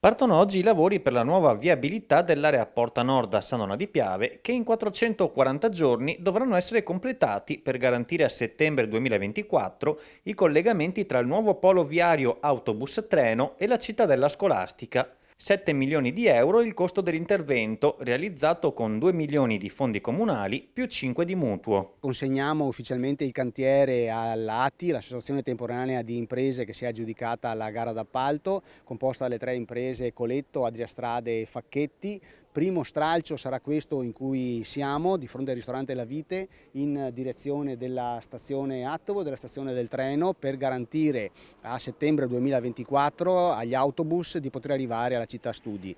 Partono oggi i lavori per la nuova viabilità dell'area Porta Nord a San Donà di Piave, che in 440 giorni dovranno essere completati per garantire a settembre 2024 i collegamenti tra il nuovo polo viario autobus-treno e la cittadella scolastica. 7 milioni di euro il costo dell'intervento, realizzato con 2 milioni di fondi comunali più 5 di mutuo. Consegniamo ufficialmente il cantiere all'ATI, l'Associazione Temporanea di Imprese che si è aggiudicata la gara d'appalto, composta dalle tre imprese Coletto, Adriastrade e Facchetti. Primo stralcio sarà questo in cui siamo, di fronte al ristorante La Vite, in direzione della stazione Attovo, della stazione del treno, per garantire a settembre 2024 agli autobus di poter arrivare alla città studi.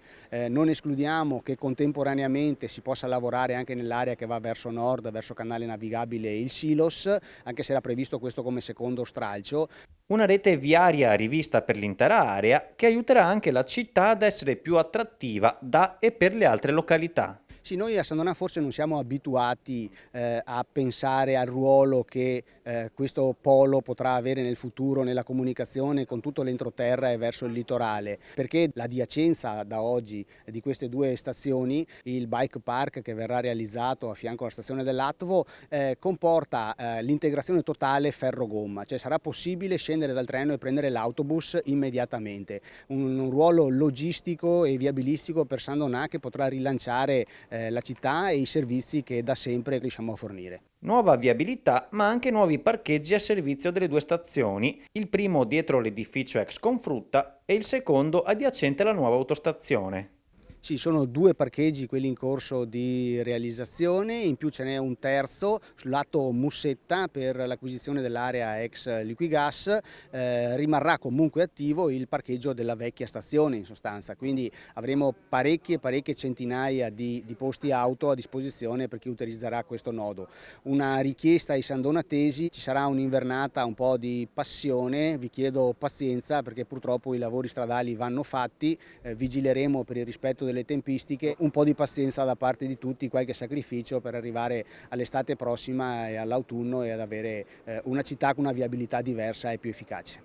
Non escludiamo che contemporaneamente si possa lavorare anche nell'area che va verso nord, verso Canale Navigabile e il Silos, anche se era previsto questo come secondo stralcio. Una rete viaria rivista per l'intera area che aiuterà anche la città ad essere più attrattiva da e per le altre località. Sì, noi a San Donà forse non siamo abituati a pensare al ruolo che questo polo potrà avere nel futuro nella comunicazione con tutto l'entroterra e verso il litorale, perché l'adiacenza da oggi di queste due stazioni, il bike park che verrà realizzato a fianco alla stazione dell'Atvo, comporta l'integrazione totale ferro-gomma, cioè sarà possibile scendere dal treno e prendere l'autobus immediatamente. Un ruolo logistico e viabilistico per San Donà che potrà rilanciare la città e i servizi che da sempre riusciamo a fornire. Nuova viabilità, ma anche nuovi parcheggi a servizio delle due stazioni, il primo dietro l'edificio ex Confrutta e il secondo adiacente alla nuova autostazione. Ci sono due parcheggi, quelli in corso di realizzazione, in più ce n'è un terzo sul lato Mussetta per l'acquisizione dell'area ex Liquigas. Rimarrà comunque attivo il parcheggio della vecchia stazione in sostanza, quindi avremo parecchie centinaia di posti auto a disposizione per chi utilizzerà questo nodo. Una richiesta ai sandonatesi: ci sarà un'invernata un po' di passione, vi chiedo pazienza perché purtroppo i lavori stradali vanno fatti, vigileremo per il rispetto delle tempistiche, un po' di pazienza da parte di tutti, qualche sacrificio per arrivare all'estate prossima e all'autunno e ad avere una città con una viabilità diversa e più efficace.